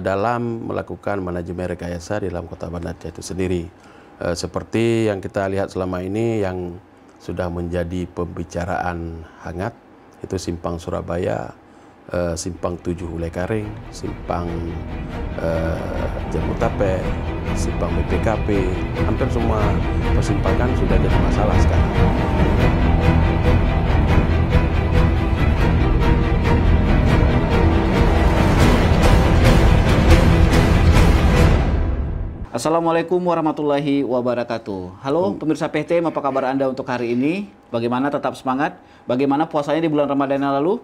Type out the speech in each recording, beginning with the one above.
dalam melakukan manajemen rekayasa di dalam Kota Banda Aceh itu sendiri. Seperti yang kita lihat selama ini yang sudah menjadi pembicaraan hangat, itu Simpang Surabaya, Simpang 7 Ulekaring, Simpang Jamutape, Simpang BPKP, hampir semua persimpangan sudah jadi masalah sekarang. Assalamualaikum warahmatullahi wabarakatuh. Halo pemirsa PTM, apa kabar Anda untuk hari ini? Bagaimana, tetap semangat? Bagaimana puasanya di bulan Ramadan yang lalu?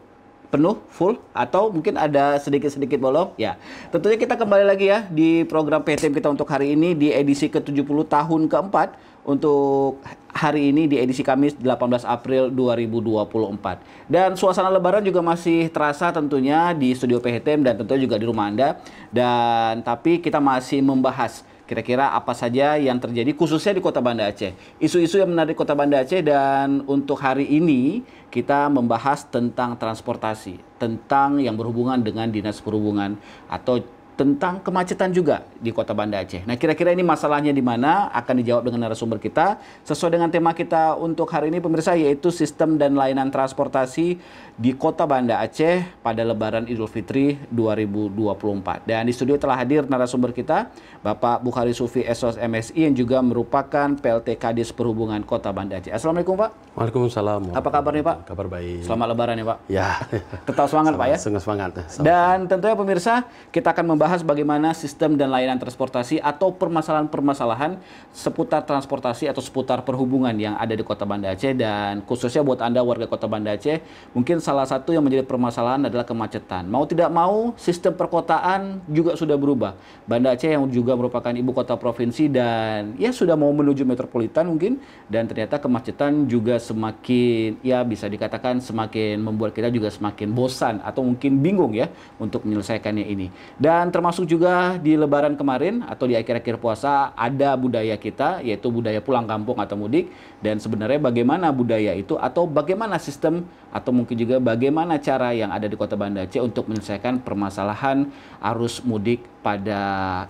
Penuh, full, atau mungkin ada sedikit-sedikit bolong? Ya, tentunya kita kembali lagi ya di program PTM kita untuk hari ini di edisi ke-70 tahun keempat untuk hari ini di edisi Kamis 18 April 2024. Dan suasana lebaran juga masih terasa tentunya di studio PTM dan tentunya juga di rumah Anda. Dan tapi kita masih membahas kira-kira apa saja yang terjadi khususnya di Kota Banda Aceh. Isu-isu yang menarik Kota Banda Aceh, dan untuk hari ini kita membahas tentang transportasi, tentang yang berhubungan dengan Dinas Perhubungan atau tentang kemacetan juga di Kota Banda Aceh. Nah, kira-kira ini masalahnya di mana akan dijawab dengan narasumber kita sesuai dengan tema kita untuk hari ini pemirsa, yaitu sistem dan layanan transportasi di Kota Banda Aceh pada Lebaran Idul Fitri 2024. Dan di studio telah hadir narasumber kita, Bapak Bukhari Sufi SOS MSI yang juga merupakan PLT Kadis Perhubungan Kota Banda Aceh. Assalamualaikum Pak. Waalaikumsalam. Apa kabar nih Pak? Kabar baik. Selamat Lebaran ya Pak. Ya. Tetap semangat Pak ya. Semangat. Dan tentunya pemirsa, kita akan membahas bagaimana sistem dan layanan transportasi atau permasalahan-permasalahan seputar transportasi atau seputar perhubungan yang ada di Kota Banda Aceh. Dan khususnya buat Anda warga Kota Banda Aceh, mungkin salah satu yang menjadi permasalahan adalah kemacetan. Mau tidak mau, sistem perkotaan juga sudah berubah. Banda Aceh yang juga merupakan ibu kota provinsi dan ya sudah mau menuju metropolitan mungkin, dan ternyata kemacetan juga semakin, ya bisa dikatakan semakin membuat kita juga semakin bosan atau mungkin bingung ya untuk menyelesaikannya ini. Dan termasuk juga di Lebaran kemarin atau di akhir-akhir puasa ada budaya kita, yaitu budaya pulang kampung atau mudik. Dan sebenarnya bagaimana budaya itu atau bagaimana sistem atau mungkin juga bagaimana cara yang ada di Kota Banda Aceh untuk menyelesaikan permasalahan arus mudik pada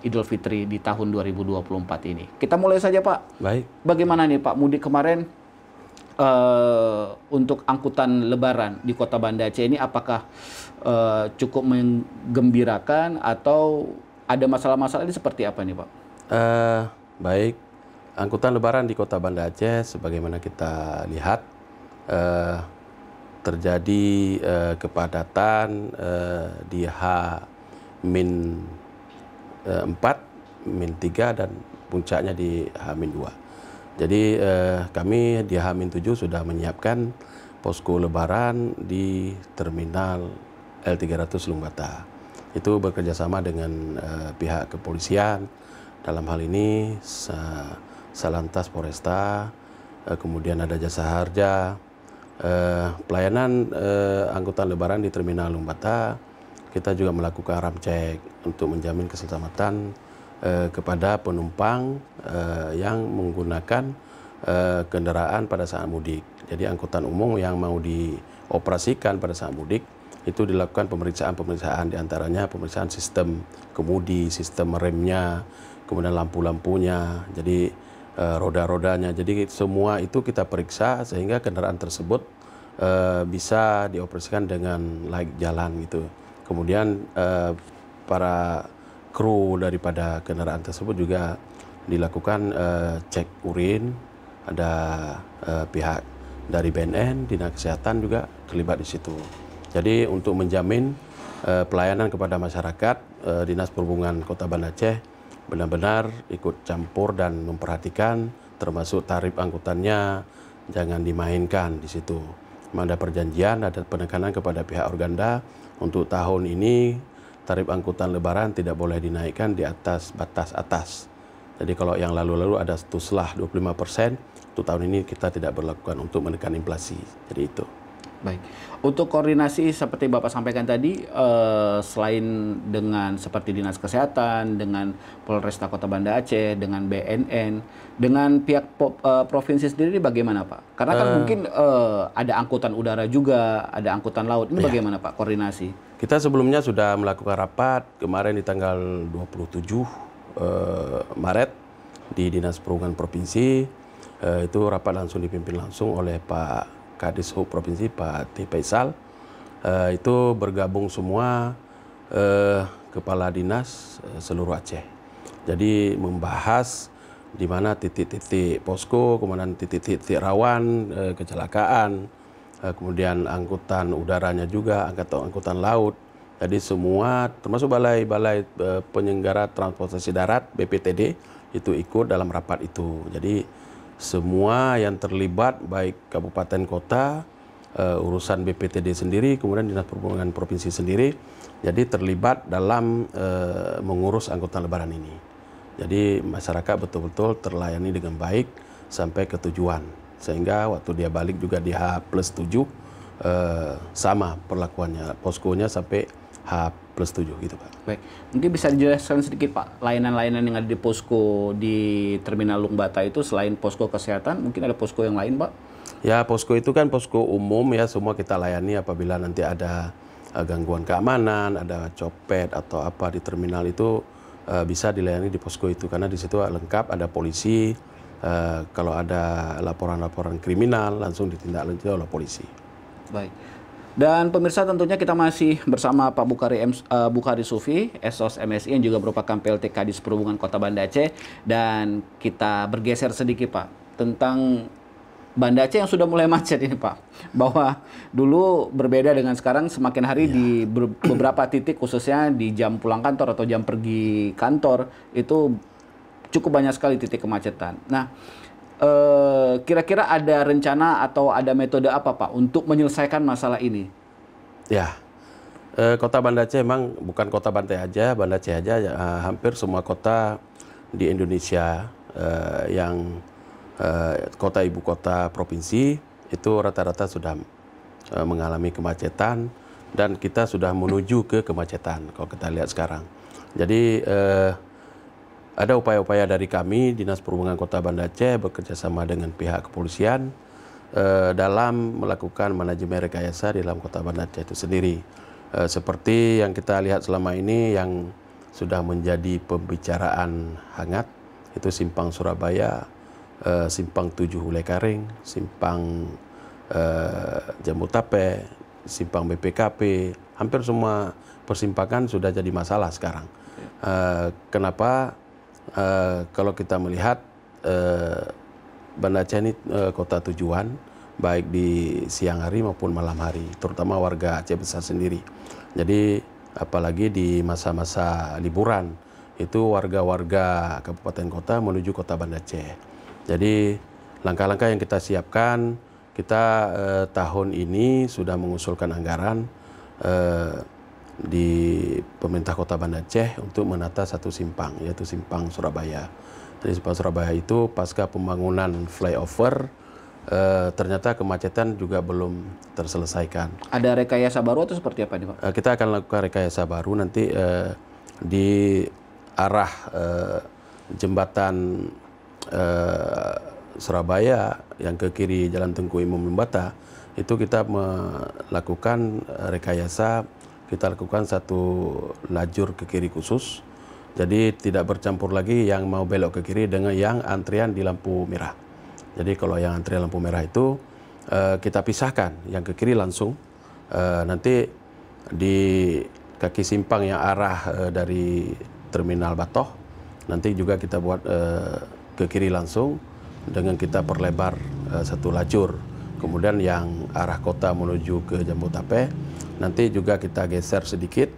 Idul Fitri di tahun 2024 ini. Kita mulai saja Pak. Baik. Bagaimana nih Pak mudik kemarin untuk angkutan Lebaran di Kota Banda Aceh ini, apakah cukup menggembirakan atau ada masalah-masalah ini seperti apa nih Pak? Baik, angkutan Lebaran di Kota Banda Aceh sebagaimana kita lihat terjadi kepadatan di H-4, -3 dan puncaknya di H-2. Jadi kami di H-7 sudah menyiapkan posko Lebaran di Terminal L300 Lumbata. Itu bekerjasama dengan pihak kepolisian, dalam hal ini Salantas Polresta, kemudian ada Jasa Harja. Pelayanan angkutan Lebaran di Terminal Lumbata, kita juga melakukan ramcek untuk menjamin keselamatan kepada penumpang yang menggunakan kendaraan pada saat mudik. Jadi angkutan umum yang mau dioperasikan pada saat mudik itu dilakukan pemeriksaan-pemeriksaan, diantaranya pemeriksaan sistem kemudi, sistem remnya, kemudian lampu-lampunya, jadi roda-rodanya. Jadi semua itu kita periksa sehingga kendaraan tersebut bisa dioperasikan dengan layak jalan gitu. Kemudian para kru daripada kendaraan tersebut juga dilakukan cek urin, ada pihak dari BNN, Dinas Kesehatan juga terlibat di situ. Jadi untuk menjamin pelayanan kepada masyarakat, Dinas Perhubungan Kota Banda Aceh benar-benar ikut campur dan memperhatikan, termasuk tarif angkutannya jangan dimainkan di situ. Ada perjanjian, ada penekanan kepada pihak Organda untuk tahun ini tarif angkutan Lebaran tidak boleh dinaikkan di atas batas atas. Jadi kalau yang lalu-lalu ada setelah 25%, untuk tahun ini kita tidak berlakukan untuk menekan inflasi. Jadi itu. Baik. Untuk koordinasi seperti Bapak sampaikan tadi, selain dengan seperti Dinas Kesehatan, dengan Polresta Kota Banda Aceh, dengan BNN, dengan pihak provinsi sendiri bagaimana Pak? Karena kan mungkin ada angkutan udara juga, ada angkutan laut. Ini bagaimana Pak koordinasi? Kita sebelumnya sudah melakukan rapat kemarin di tanggal 27 Maret di Dinas Perhubungan Provinsi. Itu rapat langsung dipimpin langsung oleh Pak Kadis Hub Provinsi Pak T. Faisal. Itu bergabung semua kepala dinas seluruh Aceh. Jadi membahas di mana titik-titik posko, kemudian titik-titik rawan kecelakaan, kemudian angkutan udaranya juga, angkutan laut. Jadi semua termasuk balai-balai penyelenggara transportasi darat BPTD itu ikut dalam rapat itu. Jadi semua yang terlibat baik kabupaten kota, urusan BPTD sendiri, kemudian Dinas Perhubungan Provinsi sendiri, jadi terlibat dalam mengurus angkutan lebaran ini. Jadi masyarakat betul-betul terlayani dengan baik sampai ke tujuan. Sehingga waktu dia balik juga di H+7 sama perlakuannya, poskonya sampai H+7 gitu Pak. Baik, mungkin bisa dijelaskan sedikit Pak, layanan-layanan yang ada di posko di Terminal Lungbata itu selain posko kesehatan, mungkin ada posko yang lain Pak? Ya, posko itu kan posko umum ya, semua kita layani apabila nanti ada gangguan keamanan, ada copet atau apa di terminal itu bisa dilayani di posko itu, karena di situ lengkap, ada polisi, kalau ada laporan-laporan kriminal langsung ditindaklanjuti oleh polisi. Baik. Dan pemirsa, tentunya kita masih bersama Pak Bukhari Sufi, Esos MSI yang juga merupakan PLT Kadis Perhubungan Kota Banda Aceh. Dan kita bergeser sedikit Pak tentang Banda Aceh yang sudah mulai macet ini Pak. Bahwa dulu berbeda dengan sekarang, semakin hari di beberapa titik khususnya di jam pulang kantor atau jam pergi kantor itu cukup banyak sekali titik kemacetan. Nah, kira-kira ada rencana atau ada metode apa Pak untuk menyelesaikan masalah ini? Ya, Kota Banda Aceh memang bukan kota Bantai aja, Banda Aceh aja, hampir semua kota di Indonesia yang kota ibu kota provinsi itu rata-rata sudah mengalami kemacetan, dan kita sudah menuju ke kemacetan kalau kita lihat sekarang. Jadi ada upaya-upaya dari kami, Dinas Perhubungan Kota Banda Aceh bekerjasama dengan pihak kepolisian dalam melakukan manajemen rekayasa di dalam Kota Banda Aceh itu sendiri. Seperti yang kita lihat selama ini yang sudah menjadi pembicaraan hangat, itu Simpang Surabaya, Simpang 7 Hulekaring, Simpang Jambu Tape, Simpang BPKP, hampir semua persimpangan sudah jadi masalah sekarang. Kenapa? Kalau kita melihat Banda Aceh ini kota tujuan baik di siang hari maupun malam hari, terutama warga Aceh Besar sendiri. Jadi apalagi di masa-masa liburan itu warga-warga kabupaten kota menuju Kota Banda Aceh. Jadi langkah-langkah yang kita siapkan, kita tahun ini sudah mengusulkan anggaran di pemerintah Kota Banda Aceh untuk menata satu simpang, yaitu Simpang Surabaya. Jadi Simpang Surabaya itu pasca pembangunan flyover, ternyata kemacetan juga belum terselesaikan. Ada rekayasa baru atau seperti apa nih Pak? Kita akan lakukan rekayasa baru nanti di arah jembatan Surabaya yang ke kiri Jalan Tengku Imam Lungbata, itu kita melakukan rekayasa. Kita lakukan satu lajur ke kiri khusus, jadi tidak bercampur lagi yang mau belok ke kiri dengan yang antrian di lampu merah. Jadi kalau yang antrian lampu merah itu kita pisahkan, yang ke kiri langsung, nanti di kaki simpang yang arah dari Terminal Batoh, nanti juga kita buat ke kiri langsung dengan kita perlebar satu lajur. Kemudian yang arah kota menuju ke Jambu Tape, nanti juga kita geser sedikit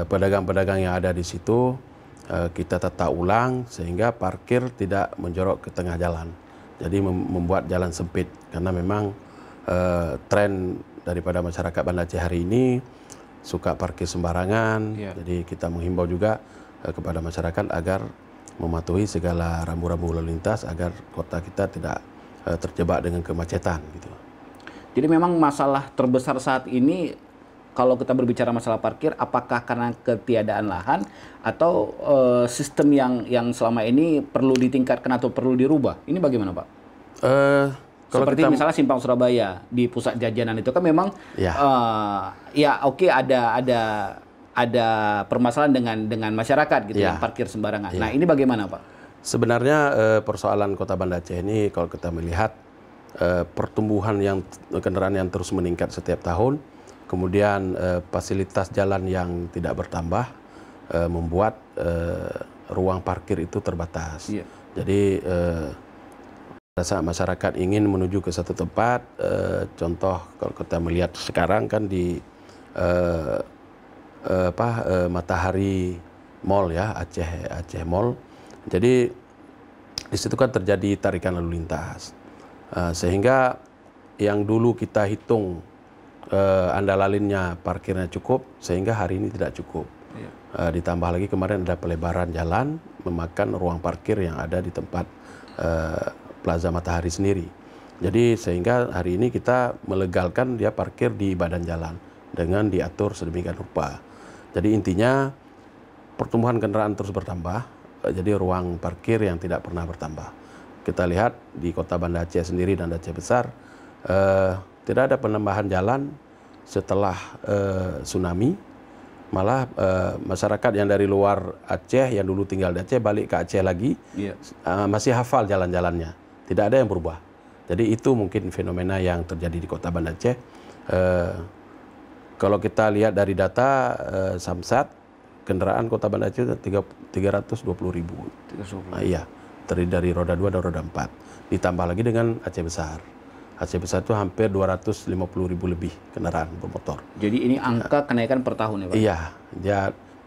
pedagang-pedagang yang ada di situ, kita tata ulang sehingga parkir tidak menjorok ke tengah jalan. Jadi membuat jalan sempit, karena memang tren daripada masyarakat Banda Aceh hari ini suka parkir sembarangan. Jadi kita menghimbau juga kepada masyarakat agar mematuhi segala rambu-rambu lalu lintas agar kota kita tidak terjebak dengan kemacetan gitu. Jadi memang masalah terbesar saat ini kalau kita berbicara masalah parkir, apakah karena ketiadaan lahan atau sistem yang selama ini perlu ditingkatkan atau perlu dirubah? Ini bagaimana, Pak? Kalau Seperti kita misalnya Simpang Surabaya di pusat jajanan itu kan memang Ya. ya oke ada permasalahan dengan masyarakat gitu Ya. yang parkir sembarangan. Ya. Nah, ini bagaimana, Pak? Sebenarnya persoalan Kota Banda Aceh ini kalau kita melihat pertumbuhan kendaraan yang terus meningkat setiap tahun, kemudian fasilitas jalan yang tidak bertambah membuat ruang parkir itu terbatas. Iya. Jadi pada saat masyarakat ingin menuju ke satu tempat, contoh kalau kita melihat sekarang kan di Matahari Mall ya, Aceh Mall. Jadi di situ kan terjadi tarikan lalu lintas, sehingga yang dulu kita hitung andalalinnya parkirnya cukup, sehingga hari ini tidak cukup. Iya. Ditambah lagi kemarin ada pelebaran jalan memakan ruang parkir yang ada di tempat Plaza Matahari sendiri. Jadi sehingga hari ini kita melegalkan dia parkir di badan jalan dengan diatur sedemikian rupa. Jadi intinya pertumbuhan kendaraan terus bertambah, jadi ruang parkir yang tidak pernah bertambah. Kita lihat di Kota Banda Aceh sendiri dan Aceh Besar, tidak ada penambahan jalan setelah tsunami. Malah masyarakat yang dari luar Aceh, yang dulu tinggal di Aceh, balik ke Aceh lagi, Iya. masih hafal jalan-jalannya. Tidak ada yang berubah. Jadi itu mungkin fenomena yang terjadi di Kota Banda Aceh. Kalau kita lihat dari data Samsat, kendaraan Kota Banda Aceh 320.000. Iya, terdiri dari roda 2 dan roda 4. Ditambah lagi dengan Aceh Besar. Aceh Besar itu hampir 250.000 lebih kendaraan bermotor. Jadi ini angka kenaikan per tahun ya, Pak? Iya, dia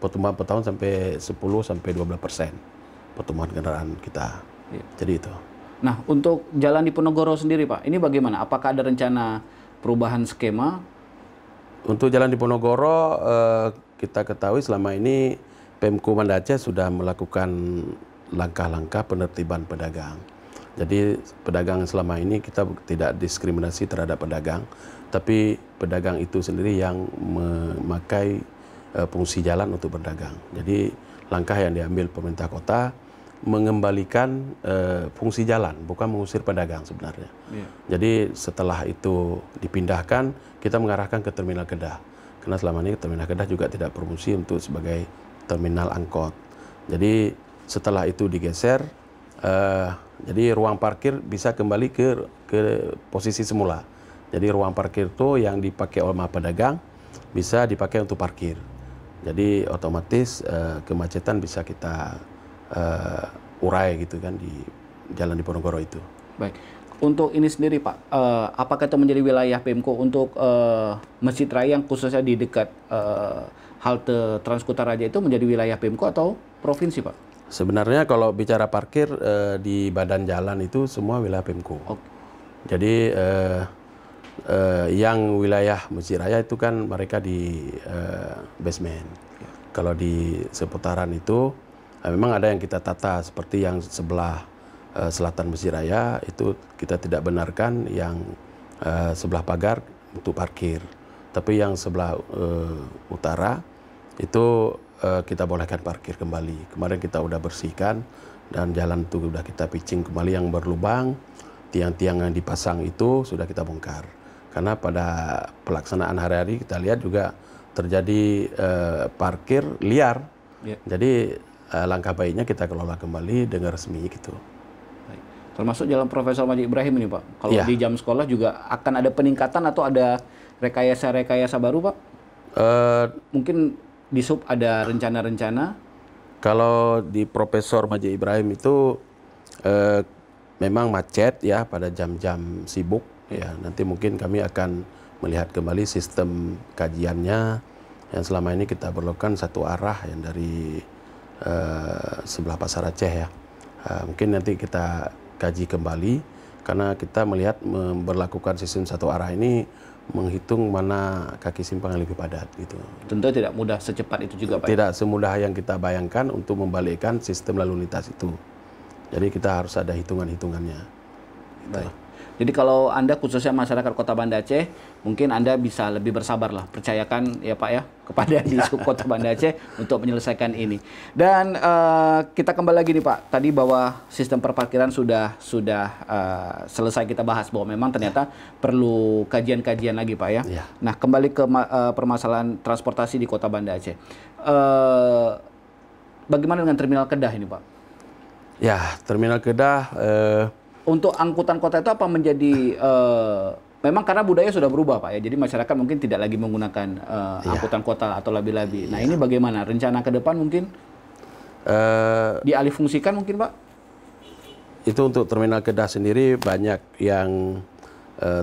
pertumbuhan per tahun sampai 10-12% pertumbuhan kendaraan kita. Iya. Jadi itu. Nah, untuk jalan di Ponorogo sendiri, Pak, ini bagaimana? Apakah ada rencana perubahan skema? Untuk jalan di Ponorogo, kita ketahui selama ini Pemko Banda Aceh sudah melakukan langkah-langkah penertiban pedagang. Jadi pedagang selama ini kita tidak diskriminasi terhadap pedagang, tapi pedagang itu sendiri yang memakai fungsi jalan untuk berdagang. Jadi langkah yang diambil pemerintah kota mengembalikan fungsi jalan, bukan mengusir pedagang sebenarnya. Iya. Jadi setelah itu dipindahkan, kita mengarahkan ke Terminal Kedah. Karena selama ini Terminal Kedah juga tidak berfungsi untuk sebagai terminal angkot. Jadi setelah itu digeser, jadi ruang parkir bisa kembali ke posisi semula. Jadi ruang parkir itu yang dipakai oleh pedagang bisa dipakai untuk parkir. Jadi otomatis kemacetan bisa kita urai gitu kan di jalan di Ponorogo itu. Baik. Untuk ini sendiri, Pak, apakah itu menjadi wilayah Pemko untuk Masjid Raya yang khususnya di dekat halte Transkota Raja itu menjadi wilayah Pemko atau provinsi, Pak? Sebenarnya kalau bicara parkir di badan jalan itu semua wilayah Pemko. Oke. Jadi yang wilayah Masjid Raya itu kan mereka di basement. Kalau di seputaran itu memang ada yang kita tata seperti yang sebelah selatan Masjid Raya itu kita tidak benarkan yang sebelah pagar untuk parkir. Tapi yang sebelah utara itu kita bolehkan parkir kembali. Kemarin kita udah bersihkan dan jalan itu udah kita pitching kembali yang berlubang, tiang-tiang yang dipasang itu sudah kita bongkar. Karena pada pelaksanaan hari-hari kita lihat juga terjadi parkir liar. Ya. Jadi langkah baiknya kita kelola kembali dengan resmi gitu. Baik. Termasuk jalan Profesor Majid Ibrahim ini, Pak. Kalau Ya. di jam sekolah juga akan ada peningkatan atau ada rekayasa-rekayasa baru, Pak? Mungkin di sub ada rencana-rencana? Kalau di Profesor Majid Ibrahim itu memang macet ya pada jam-jam sibuk ya. Nanti mungkin kami akan melihat kembali sistem kajiannya yang selama ini kita berlakukan satu arah yang dari sebelah Pasar Aceh ya. Mungkin nanti kita kaji kembali karena kita melihat memberlakukan sistem satu arah ini menghitung mana kaki simpang yang lebih padat gitu. Tentu tidak mudah secepat itu juga, Pak. Tidak semudah yang kita bayangkan untuk membalikkan sistem lalu lintas itu. Jadi kita harus ada hitungan-hitungannya. Gitu. Baik. Jadi kalau Anda khususnya masyarakat Kota Banda Aceh, mungkin Anda bisa lebih bersabar lah, percayakan ya Pak ya kepada Dishub Kota Banda Aceh untuk menyelesaikan ini. Dan kita kembali lagi nih Pak, tadi bahwa sistem perparkiran sudah selesai kita bahas bahwa memang ternyata perlu kajian-kajian lagi Pak ya. Nah kembali ke permasalahan transportasi di Kota Banda Aceh. Bagaimana dengan Terminal Kedah ini Pak? Ya, Terminal Kedah untuk angkutan kota itu apa menjadi memang karena budaya sudah berubah Pak ya, jadi masyarakat mungkin tidak lagi menggunakan angkutan kota atau labi-labi. Nah ini bagaimana rencana ke depan mungkin dialihfungsikan mungkin Pak? Itu untuk Terminal Kedah sendiri banyak yang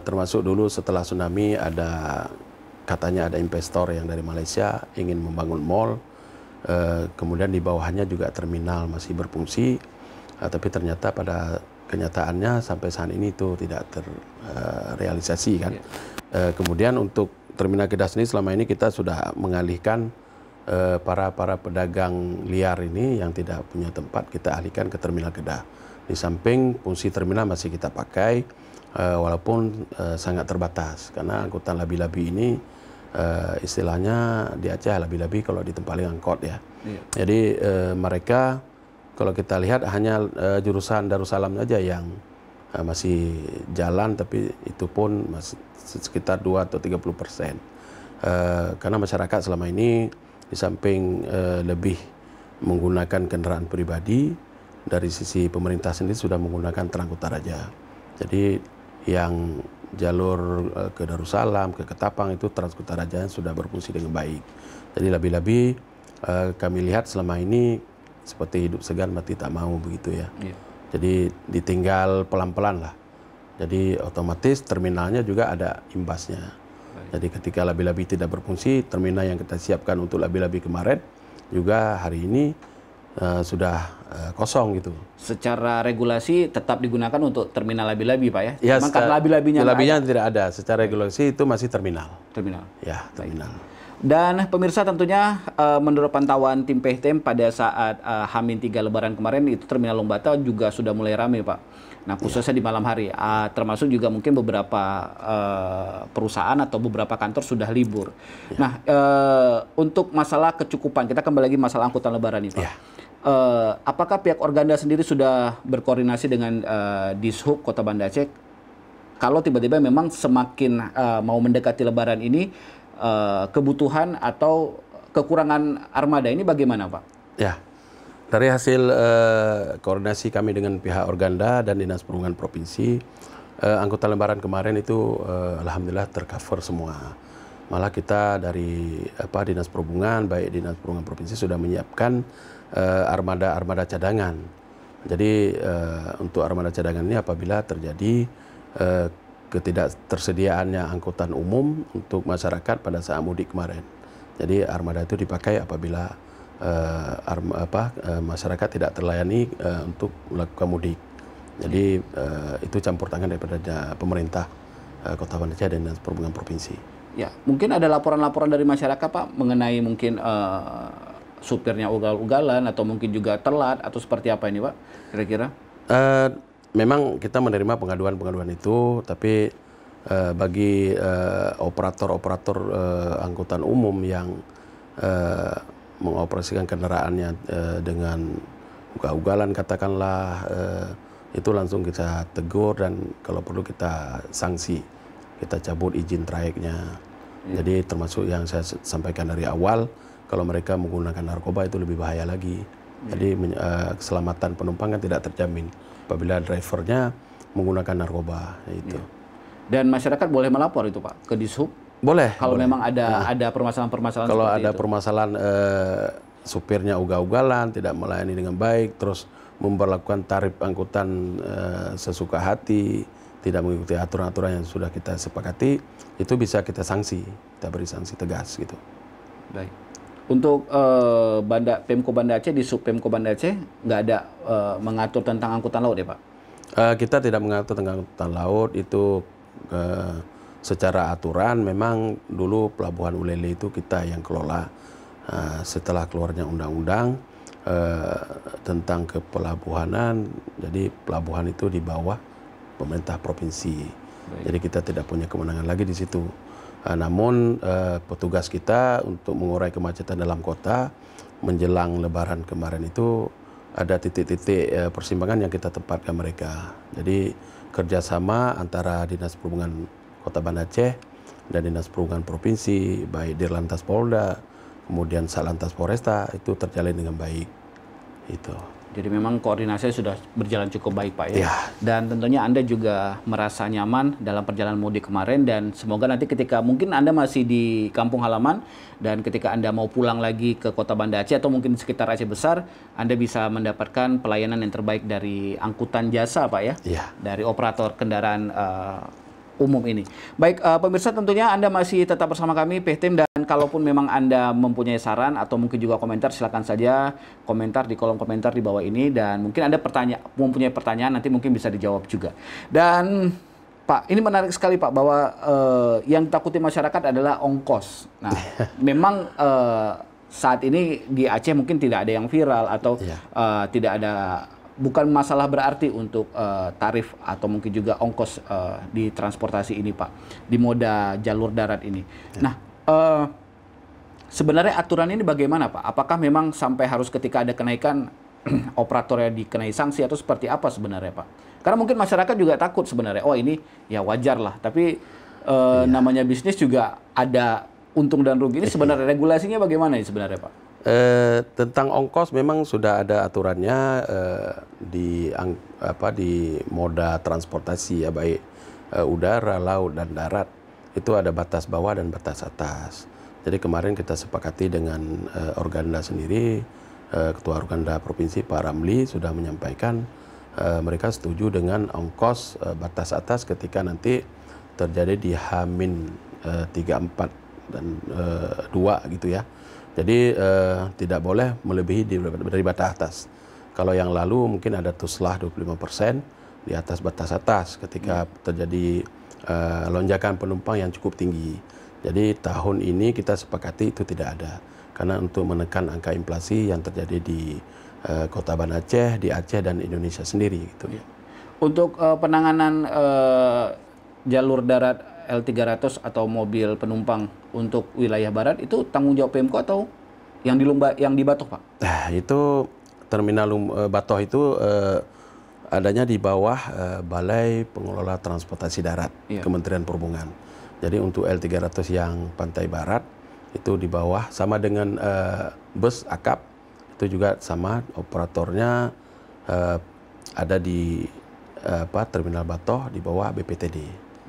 termasuk dulu setelah tsunami katanya ada investor yang dari Malaysia ingin membangun mall, kemudian di bawahnya juga terminal masih berfungsi, tapi ternyata pada kenyataannya sampai saat ini itu tidak terrealisasi kan. Kemudian untuk Terminal Kedah sendiri selama ini kita sudah mengalihkan para pedagang liar ini yang tidak punya tempat, kita alihkan ke Terminal Kedah. Di samping fungsi terminal masih kita pakai walaupun sangat terbatas karena angkutan labi-labi ini istilahnya di Aceh labi-labi kalau di tempat angkot ya. Jadi mereka kalau kita lihat hanya jurusan Darussalam saja yang masih jalan, tapi itu pun masih sekitar 2 atau 30%. Karena masyarakat selama ini di samping lebih menggunakan kendaraan pribadi, dari sisi pemerintah sendiri sudah menggunakan Trans-Kutaraja. Jadi yang jalur ke Darussalam, ke Ketapang itu Trans-Kutaraja sudah berfungsi dengan baik. Jadi lebih-lebih kami lihat selama ini seperti hidup segan mati tak mau begitu ya. Jadi ditinggal pelan-pelan lah. Jadi otomatis terminalnya juga ada imbasnya. Jadi ketika labi-labi tidak berfungsi, terminal yang kita siapkan untuk labi-labi kemarin juga hari ini sudah kosong gitu. Secara regulasi tetap digunakan untuk terminal labi-labi Pak ya? Ya, karena labi-labinya tidak ada. Secara regulasi itu masih terminal. Terminal. Ya, terminal. Dan pemirsa tentunya menurut pantauan tim PHTM pada saat H-3 Lebaran kemarin itu Terminal Lombata juga sudah mulai ramai Pak. Nah khususnya di malam hari, termasuk juga mungkin beberapa perusahaan atau beberapa kantor sudah libur. Nah untuk masalah kecukupan, kita kembali lagi masalah angkutan Lebaran ini Pak. Apakah pihak Organda sendiri sudah berkoordinasi dengan Dishub Kota Banda Aceh? Kalau tiba-tiba memang semakin mau mendekati Lebaran ini, kebutuhan atau kekurangan armada ini bagaimana Pak? Ya, dari hasil koordinasi kami dengan pihak Organda dan Dinas Perhubungan Provinsi, angkutan Lebaran kemarin itu alhamdulillah tercover semua. Malah kita dari Dinas Perhubungan, baik Dinas Perhubungan Provinsi sudah menyiapkan armada cadangan. Jadi untuk armada cadangan ini apabila terjadi ketidaktersediaannya angkutan umum untuk masyarakat pada saat mudik kemarin. Jadi armada itu dipakai apabila masyarakat tidak terlayani untuk melakukan mudik. Jadi itu campur tangan daripada pemerintah Kota Banda Aceh dan Dinas Perhubungan Provinsi. Ya, mungkin ada laporan-laporan dari masyarakat Pak mengenai mungkin supirnya ugal-ugalan atau mungkin juga telat atau seperti apa ini Pak kira-kira? Memang kita menerima pengaduan-pengaduan itu, tapi bagi operator-operator angkutan umum yang mengoperasikan kendaraannya dengan ugal-ugalan katakanlah, itu langsung kita tegur dan kalau perlu kita sanksi, kita cabut izin trayeknya. Jadi termasuk yang saya sampaikan dari awal, kalau mereka menggunakan narkoba itu lebih bahaya lagi. Jadi keselamatan penumpang kan tidak terjamin apabila drivernya menggunakan narkoba itu. Dan masyarakat boleh melapor itu Pak ke Dishub? Boleh. Kalau boleh. memang ada permasalahan-permasalahan kalau seperti ada itu. permasalahan supirnya ugal-ugalan, tidak melayani dengan baik, terus memperlakukan tarif angkutan sesuka hati, tidak mengikuti aturan-aturan yang sudah kita sepakati, itu bisa kita sanksi, kita beri sanksi tegas gitu. Baik. Untuk Pemko Banda Aceh, di Sub Pemko Banda Aceh nggak ada mengatur tentang angkutan laut ya Pak? Kita tidak mengatur tentang angkutan laut itu secara aturan. Memang dulu Pelabuhan Ulele itu kita yang kelola. Setelah keluarnya undang-undang tentang kepelabuhanan, jadi pelabuhan itu di bawah pemerintah provinsi. Jadi kita tidak punya kewenangan lagi di situ. Namun petugas kita untuk mengurai kemacetan dalam kota menjelang Lebaran kemarin itu ada titik-titik persimpangan yang kita tempatkan mereka. Jadi kerjasama antara Dinas Perhubungan Kota Banda Aceh dan Dinas Perhubungan Provinsi, baik Dirlantas Polda, kemudian Satlantas Polresta itu terjalin dengan baik. Itu. Jadi memang koordinasi sudah berjalan cukup baik, Pak, ya. Ya. Dan tentunya Anda juga merasa nyaman dalam perjalanan mudik kemarin, dan semoga nanti ketika mungkin Anda masih di kampung halaman dan ketika Anda mau pulang lagi ke Kota Banda Aceh atau mungkin sekitar Aceh Besar, Anda bisa mendapatkan pelayanan yang terbaik dari angkutan jasa, Pak, ya. Ya. Dari operator kendaraan umum ini. Baik, pemirsa, tentunya Anda masih tetap bersama kami, PHTim, dan kalaupun memang Anda mempunyai saran atau mungkin juga komentar, silakan saja komentar di kolom komentar di bawah ini, dan mungkin Anda mempunyai pertanyaan, nanti mungkin bisa dijawab juga. Dan Pak, ini menarik sekali, Pak, bahwa yang ditakuti masyarakat adalah ongkos. Nah, memang saat ini di Aceh mungkin tidak ada yang viral atau tidak ada, bukan masalah berarti untuk tarif atau mungkin juga ongkos di transportasi ini, Pak, di moda jalur darat ini. Nah, sebenarnya aturan ini bagaimana, Pak? Apakah memang sampai harus ketika ada kenaikan operatornya dikenai sanksi atau seperti apa sebenarnya, Pak? Karena mungkin masyarakat juga takut sebenarnya, oh ini ya wajar lah, tapi namanya bisnis juga ada untung dan rugi. Ini sebenarnya regulasinya bagaimana sebenarnya, Pak? Tentang ongkos memang sudah ada aturannya di moda transportasi, ya, baik udara, laut, dan darat. Itu ada batas bawah dan batas atas. Jadi kemarin kita sepakati dengan Organda sendiri, Ketua Organda Provinsi Pak Ramli sudah menyampaikan mereka setuju dengan ongkos batas atas ketika nanti terjadi di H-3, 4, dan 2 gitu ya. Jadi tidak boleh melebihi dari batas atas. Kalau yang lalu mungkin ada tuslah 25% di atas batas atas ketika terjadi lonjakan penumpang yang cukup tinggi. Jadi tahun ini kita sepakati itu tidak ada. Karena untuk menekan angka inflasi yang terjadi di Kota Banda Aceh, di Aceh dan Indonesia sendiri gitu. Untuk penanganan jalur darat L300 atau mobil penumpang untuk wilayah barat itu tanggung jawab Pemko atau yang di Batoh, Pak? Nah, itu terminal Batoh itu adanya di bawah Balai Pengelola Transportasi Darat, Kementerian Perhubungan. Jadi untuk L300 yang pantai barat itu di bawah, sama dengan bus akap itu juga sama, operatornya ada di terminal Batoh di bawah BPTD.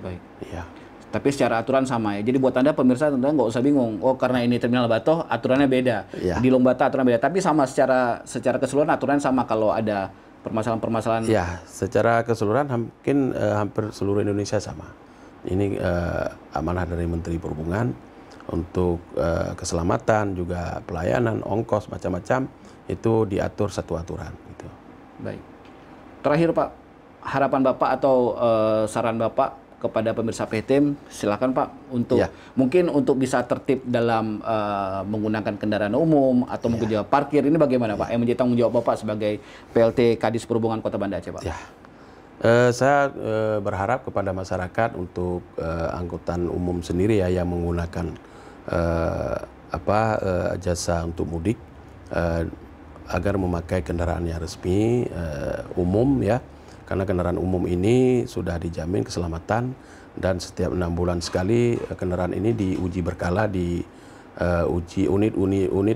Baik. Ya. Tapi secara aturan sama ya. Jadi buat Anda pemirsa tentunya nggak usah bingung. Oh, karena ini terminal Batoh aturannya beda. Ya. Di Lombata aturan beda. Tapi sama secara keseluruhan aturan sama kalau ada permasalahan-permasalahan. Ya, secara keseluruhan mungkin hampir seluruh Indonesia sama. Ini amanah dari Menteri Perhubungan untuk keselamatan, juga pelayanan, ongkos, macam-macam itu diatur satu aturan. Gitu. Baik. Terakhir, Pak, harapan Bapak atau saran Bapak kepada pemirsa PHTim, silakan, Pak, untuk mungkin untuk bisa tertib dalam menggunakan kendaraan umum atau mungkin juga parkir, ini bagaimana, Pak? Yang menjadi tanggung jawab Bapak sebagai PLT Kadis Perhubungan Kota Banda Aceh, Pak. Ya. Saya berharap kepada masyarakat untuk angkutan umum sendiri ya yang menggunakan jasa untuk mudik agar memakai kendaraan yang resmi umum ya. Karena kendaraan umum ini sudah dijamin keselamatan dan setiap 6 bulan sekali kendaraan ini diuji berkala di uji unit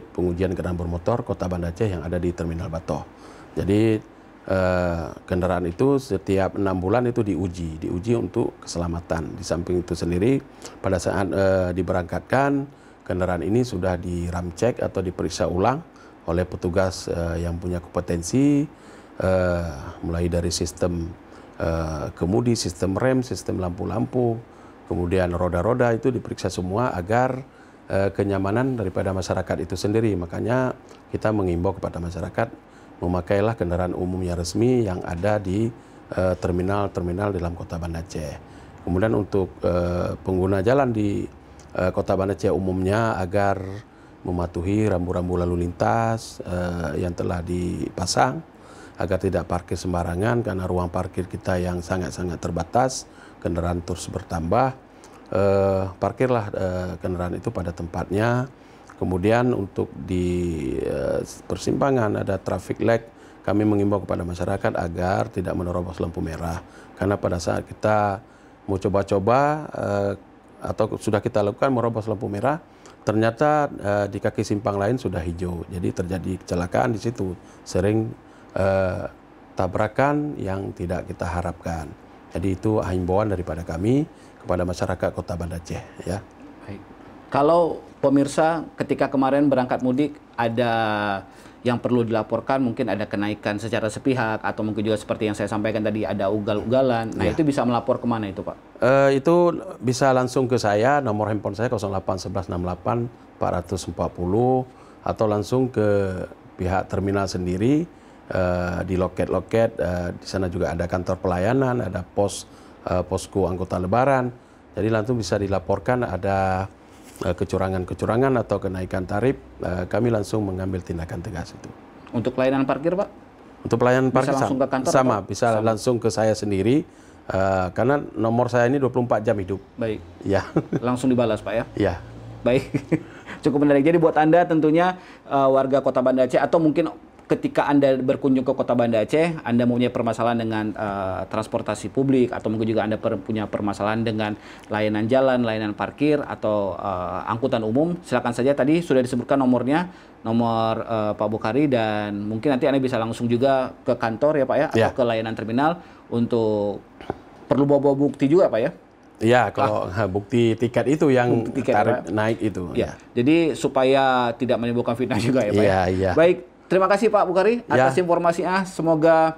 pengujian kendaraan bermotor Kota Banda Aceh yang ada di Terminal Batoh. Jadi kendaraan itu setiap 6 bulan itu diuji untuk keselamatan. Di samping itu sendiri pada saat diberangkatkan kendaraan ini sudah diramcek atau diperiksa ulang oleh petugas yang punya kompetensi. Mulai dari sistem kemudi, sistem rem, sistem lampu-lampu, kemudian roda-roda itu diperiksa semua agar kenyamanan daripada masyarakat itu sendiri. Makanya kita mengimbau kepada masyarakat memakailah kendaraan umum yang resmi yang ada di terminal-terminal dalam Kota Banda Aceh. Kemudian untuk pengguna jalan di Kota Banda Aceh umumnya agar mematuhi rambu-rambu lalu lintas yang telah dipasang, agar tidak parkir sembarangan karena ruang parkir kita yang sangat-sangat terbatas, kendaraan terus bertambah. Parkirlah kendaraan itu pada tempatnya. Kemudian untuk di persimpangan ada traffic light, kami mengimbau kepada masyarakat agar tidak menerobos lampu merah. Karena pada saat kita mau coba-coba atau sudah kita lakukan merobos lampu merah, ternyata di kaki simpang lain sudah hijau. Jadi terjadi kecelakaan di situ. Sering tabrakan yang tidak kita harapkan. Jadi itu himbauan daripada kami kepada masyarakat Kota Banda Aceh, ya. Baik. Kalau pemirsa ketika kemarin berangkat mudik ada yang perlu dilaporkan, mungkin ada kenaikan secara sepihak atau mungkin juga seperti yang saya sampaikan tadi ada ugal-ugalan. Nah, itu bisa melapor kemana itu, Pak? Itu bisa langsung ke saya, nomor handphone saya 081168 440 atau langsung ke pihak terminal sendiri di loket-loket. Di sana juga ada kantor pelayanan, ada posko angkutan lebaran. Jadi langsung bisa dilaporkan ada kecurangan-kecurangan atau kenaikan tarif, kami langsung mengambil tindakan tegas itu. Untuk pelayanan parkir, Pak? Untuk pelayanan parkir langsung ke kantor sama, bisa langsung ke saya sendiri, karena nomor saya ini 24 jam hidup. Baik. Ya. Langsung dibalas, Pak, ya? Ya. Baik. Cukup menarik. Jadi buat Anda tentunya warga Kota Banda Aceh atau mungkin ketika Anda berkunjung ke Kota Banda Aceh, Anda mempunyai permasalahan dengan transportasi publik atau mungkin juga Anda punya permasalahan dengan layanan jalan, layanan parkir atau angkutan umum, silakan saja. Tadi sudah disebutkan nomornya, nomor Pak Bukhari, dan mungkin nanti Anda bisa langsung juga ke kantor ya Pak ya, atau ke layanan terminal untuk perlu bawa bukti juga Pak ya. Iya, kalau bukti tiket itu yang tarif naik itu. Ya. Jadi supaya tidak menimbulkan fitnah juga ya Pak ya. Iya. Baik. Terima kasih Pak Bukhari atas informasinya. Semoga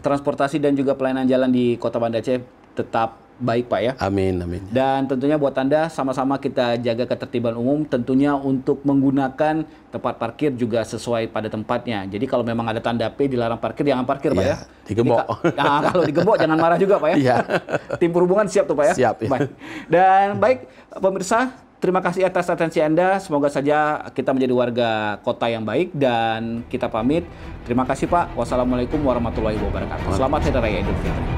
transportasi dan juga pelayanan jalan di Kota Banda Aceh tetap baik Pak ya. Amin, amin. Dan tentunya buat Anda sama-sama kita jaga ketertiban umum, tentunya untuk menggunakan tempat parkir juga sesuai pada tempatnya. Jadi kalau memang ada tanda P dilarang parkir, jangan parkir Pak ya. Digembok. Nah, kalau digembok jangan marah juga Pak ya. Iya. Tim perhubungan siap tuh Pak ya. Siap. Ya. Baik. Dan baik pemirsa, terima kasih atas atensi Anda. Semoga saja kita menjadi warga kota yang baik dan kita pamit. Terima kasih Pak. Wassalamualaikum warahmatullahi wabarakatuh. Selamat Hari Raya Idul Fitri.